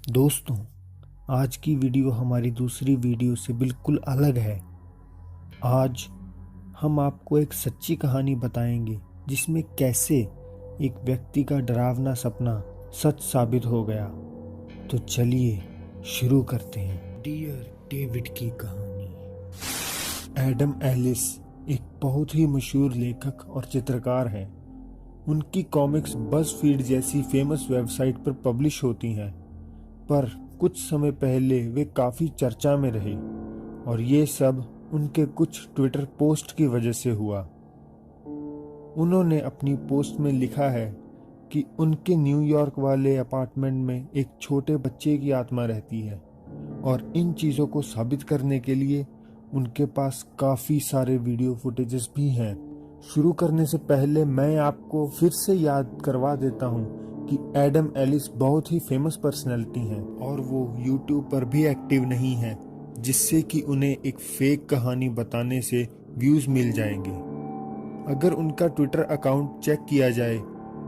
दोस्तों, आज की वीडियो हमारी दूसरी वीडियो से बिल्कुल अलग है। आज हम आपको एक सच्ची कहानी बताएंगे जिसमें कैसे एक व्यक्ति का डरावना सपना सच साबित हो गया। तो चलिए शुरू करते हैं। डियर डेविड की कहानी। एडम एलिस एक बहुत ही मशहूर लेखक और चित्रकार हैं। उनकी कॉमिक्स बज़फीड जैसी फेमस वेबसाइट पर पब्लिश होती हैं, पर कुछ समय पहले वे काफ़ी चर्चा में रहे और ये सब उनके कुछ ट्विटर पोस्ट की वजह से हुआ। उन्होंने अपनी पोस्ट में लिखा है कि उनके न्यूयॉर्क वाले अपार्टमेंट में एक छोटे बच्चे की आत्मा रहती है और इन चीज़ों को साबित करने के लिए उनके पास काफ़ी सारे वीडियो फुटेजेस भी हैं। शुरू करने से पहले मैं आपको फिर से याद करवा देता हूँ कि एडम एलिस बहुत ही फेमस पर्सनैलिटी हैं और वो यूट्यूब पर भी एक्टिव नहीं है, जिससे कि उन्हें एक फेक कहानी बताने से व्यूज़ मिल जाएंगे। अगर उनका ट्विटर अकाउंट चेक किया जाए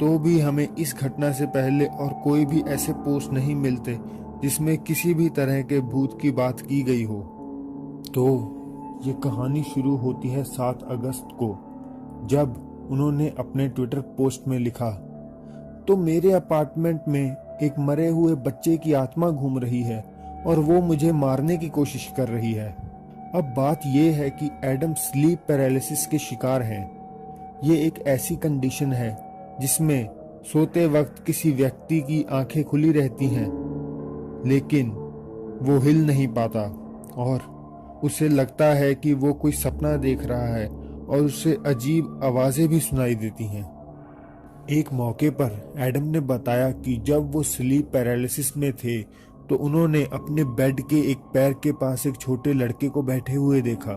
तो भी हमें इस घटना से पहले और कोई भी ऐसे पोस्ट नहीं मिलते जिसमें किसी भी तरह के भूत की बात की गई हो। तो ये कहानी शुरू होती है 7 अगस्त को, जब उन्होंने अपने ट्विटर पोस्ट में लिखा, तो मेरे अपार्टमेंट में एक मरे हुए बच्चे की आत्मा घूम रही है और वो मुझे मारने की कोशिश कर रही है। अब बात यह है कि एडम स्लीप पैरालिसिस के शिकार हैं। ये एक ऐसी कंडीशन है जिसमें सोते वक्त किसी व्यक्ति की आंखें खुली रहती हैं, लेकिन वो हिल नहीं पाता और उसे लगता है कि वो कोई सपना देख रहा है और उसे अजीब आवाज़ें भी सुनाई देती हैं। एक मौके पर एडम ने बताया कि जब वो स्लीप पैरालिसिस में थे तो उन्होंने अपने बेड के एक पैर के पास एक छोटे लड़के को बैठे हुए देखा।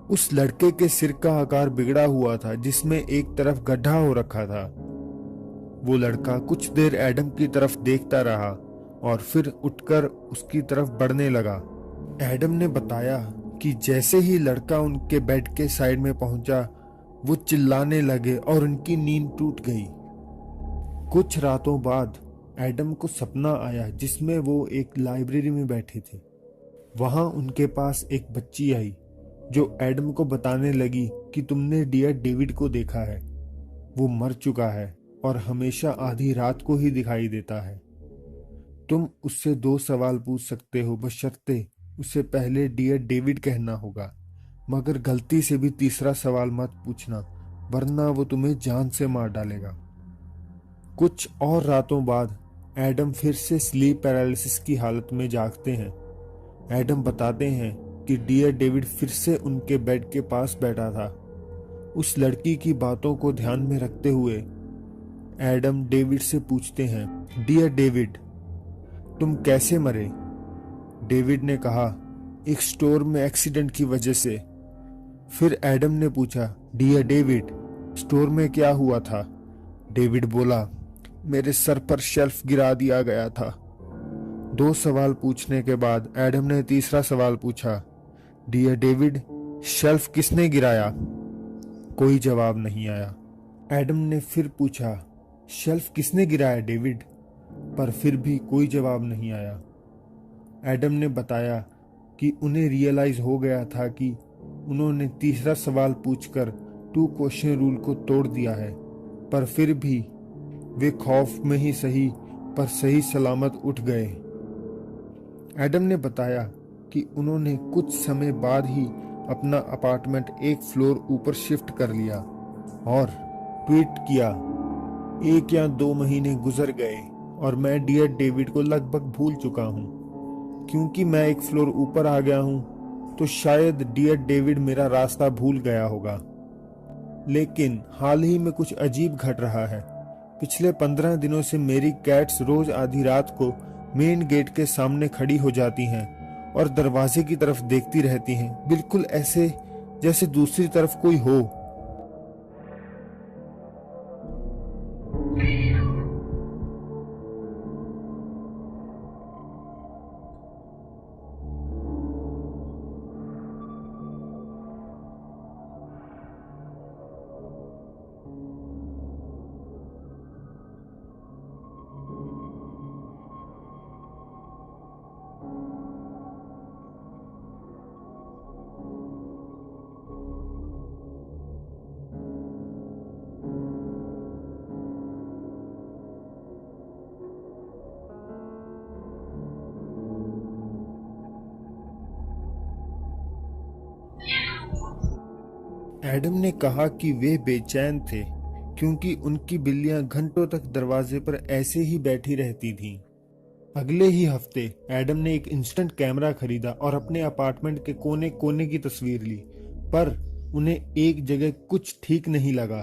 उस लड़के के सिर का आकार बिगड़ा हुआ था, जिसमें एक तरफ गड्ढा हो रखा था। वो लड़का कुछ देर एडम की तरफ देखता रहा और फिर उठकर उसकी तरफ बढ़ने लगा। एडम ने बताया कि जैसे ही लड़का उनके बेड के साइड में पहुंचा, वो चिल्लाने लगे और उनकी नींद टूट गई। कुछ रातों बाद एडम को सपना आया जिसमें वो एक लाइब्रेरी में बैठे थे। वहां उनके पास एक बच्ची आई जो एडम को बताने लगी कि तुमने डियर डेविड को देखा है। वो मर चुका है और हमेशा आधी रात को ही दिखाई देता है। तुम उससे 2 सवाल पूछ सकते हो, बशर्ते उसे पहले डियर डेविड कहना होगा, मगर गलती से भी तीसरा सवाल मत पूछना, वरना वो तुम्हें जान से मार डालेगा। कुछ और रातों बाद एडम फिर से स्लीप पैरालिसिस की हालत में जागते हैं। एडम बताते हैं कि डियर डेविड फिर से उनके बेड के पास बैठा था। उस लड़की की बातों को ध्यान में रखते हुए एडम डेविड से पूछते हैं, डियर डेविड, तुम कैसे मरे? डेविड ने कहा, एक स्टोर में एक्सीडेंट की वजह से। फिर एडम ने पूछा, डियर डेविड, स्टोर में क्या हुआ था? डेविड बोला, मेरे सर पर शेल्फ गिरा दिया गया था। 2 सवाल पूछने के बाद एडम ने तीसरा सवाल पूछा, डियर डेविड, शेल्फ किसने गिराया? कोई जवाब नहीं आया। एडम ने फिर पूछा, शेल्फ किसने गिराया डेविड? पर फिर भी कोई जवाब नहीं आया। एडम ने बताया कि उन्हें रियलाइज हो गया था कि उन्होंने तीसरा सवाल पूछकर 2 क्वेश्चन रूल को तोड़ दिया है, पर फिर भी वे खौफ में ही सही पर सही सलामत उठ गए। एडम ने बताया कि उन्होंने कुछ समय बाद ही अपना अपार्टमेंट एक फ्लोर ऊपर शिफ्ट कर लिया और ट्वीट किया, 1 या 2 महीने गुजर गए और मैं डियर डेविड को लगभग भूल चुका हूँ। क्योंकि मैं एक फ्लोर ऊपर आ गया हूँ तो शायद डियर डेविड मेरा रास्ता भूल गया होगा। लेकिन हाल ही में कुछ अजीब घट रहा है। पिछले 15 दिनों से मेरी कैट्स रोज आधी रात को मेन गेट के सामने खड़ी हो जाती हैं और दरवाजे की तरफ देखती रहती हैं, बिल्कुल ऐसे जैसे दूसरी तरफ कोई हो। एडम ने कहा कि वे बेचैन थे क्योंकि उनकी बिल्लियां घंटों तक दरवाजे पर ऐसे ही बैठी रहती थीं। अगले ही हफ्ते एडम ने एक इंस्टेंट कैमरा खरीदा और अपने अपार्टमेंट के कोने कोने की तस्वीर ली, पर उन्हें एक जगह कुछ ठीक नहीं लगा।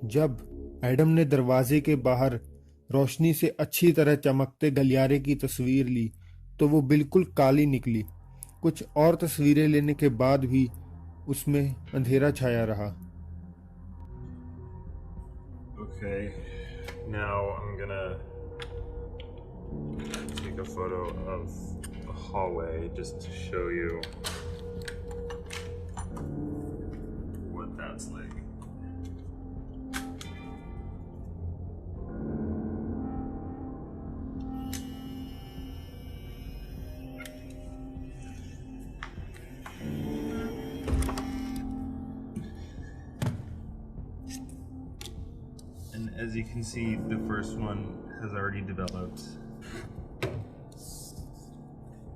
जब एडम ने दरवाजे के बाहर रोशनी से अच्छी तरह चमकते गलियारे की तस्वीर ली तो वो बिल्कुल काली निकली। कुछ और तस्वीरें लेने के बाद भी उसमें अंधेरा छाया रहा। Okay, now I'm gonna take a photo of the hallway just to show you what that's like. And as you can see, the first one has already developed.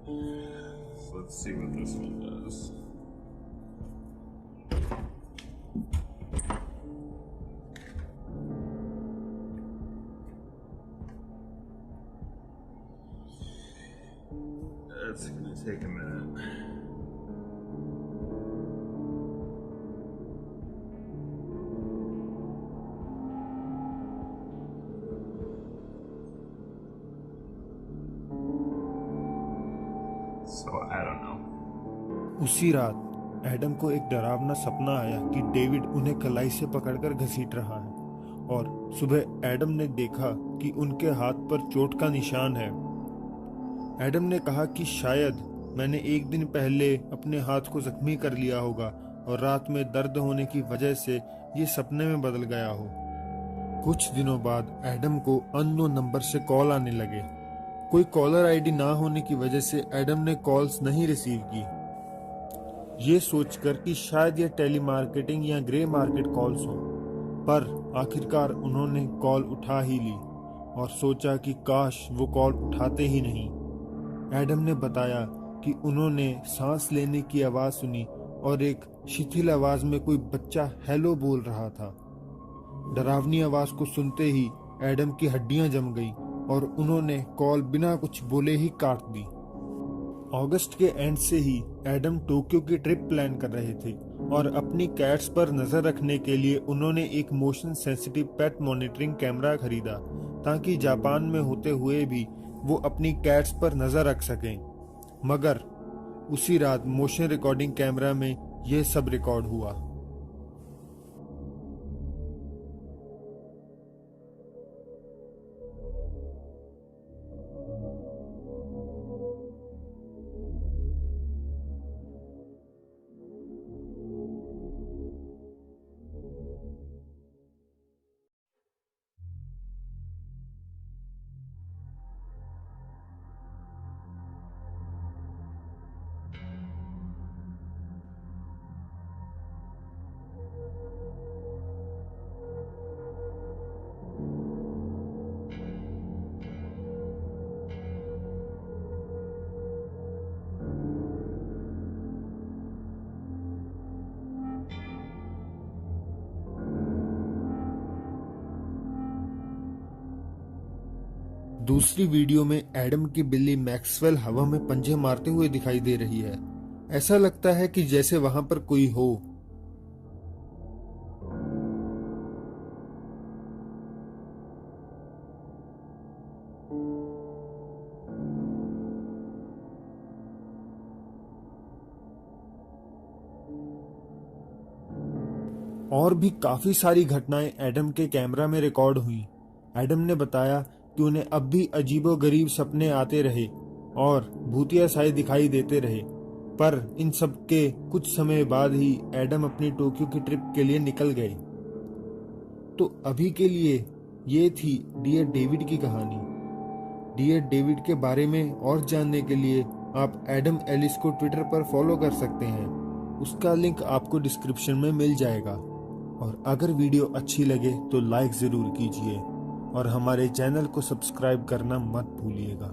So let's see what this one does. That's gonna take a minute. So I don't know. उसी रात Adam को एक डरावना सपना आया कि David उन्हें कलाई से पकड़कर घसीट रहा है, और सुबह एडम ने देखा कि उनके हाथ पर चोट का निशान है। एडम ने कहा कि शायद मैंने एक दिन पहले अपने हाथ को जख्मी कर लिया होगा और रात में दर्द होने की वजह से ये सपने में बदल गया हो। कुछ दिनों बाद एडम को अननोन नंबर से कॉल आने लगे। कोई कॉलर आईडी ना होने की वजह से एडम ने कॉल्स नहीं रिसीव की। ये सोचकर कि शायद यह टेलीमार्केटिंग या ग्रे मार्केट कॉल्स हो, पर आखिरकार उन्होंने कॉल उठा ही ली और सोचा कि काश वो कॉल उठाते ही नहीं। एडम ने बताया कि उन्होंने सांस लेने की आवाज सुनी और एक शिथिल आवाज में कोई बच्चा हेलो बोल रहा था। डरावनी आवाज को सुनते ही एडम की हड्डियां जम गईं और उन्होंने कॉल बिना कुछ बोले ही काट दी। अगस्त के एंड से ही एडम टोक्यो की ट्रिप प्लान कर रहे थे और अपनी कैट्स पर नजर रखने के लिए उन्होंने एक मोशन सेंसिटिव पेट मॉनिटरिंग कैमरा खरीदा ताकि जापान में होते हुए भी वो अपनी कैट्स पर नजर रख सकें। मगर उसी रात मोशन रिकॉर्डिंग कैमरा में यह सब रिकॉर्ड हुआ। दूसरी वीडियो में एडम की बिल्ली मैक्सवेल हवा में पंजे मारते हुए दिखाई दे रही है। ऐसा लगता है कि जैसे वहां पर कोई हो। और भी काफी सारी घटनाएं एडम के कैमरा में रिकॉर्ड हुई। एडम ने बताया कि उन्हें अब भी अजीबोगरीब सपने आते रहे और भूतिया साए दिखाई देते रहे, पर इन सब के कुछ समय बाद ही एडम अपनी टोक्यो की ट्रिप के लिए निकल गए। तो अभी के लिए ये थी डियर डेविड की कहानी। डियर डेविड के बारे में और जानने के लिए आप एडम एलिस को ट्विटर पर फॉलो कर सकते हैं। उसका लिंक आपको डिस्क्रिप्शन में मिल जाएगा। और अगर वीडियो अच्छी लगे तो लाइक ज़रूर कीजिए और हमारे चैनल को सब्सक्राइब करना मत भूलिएगा।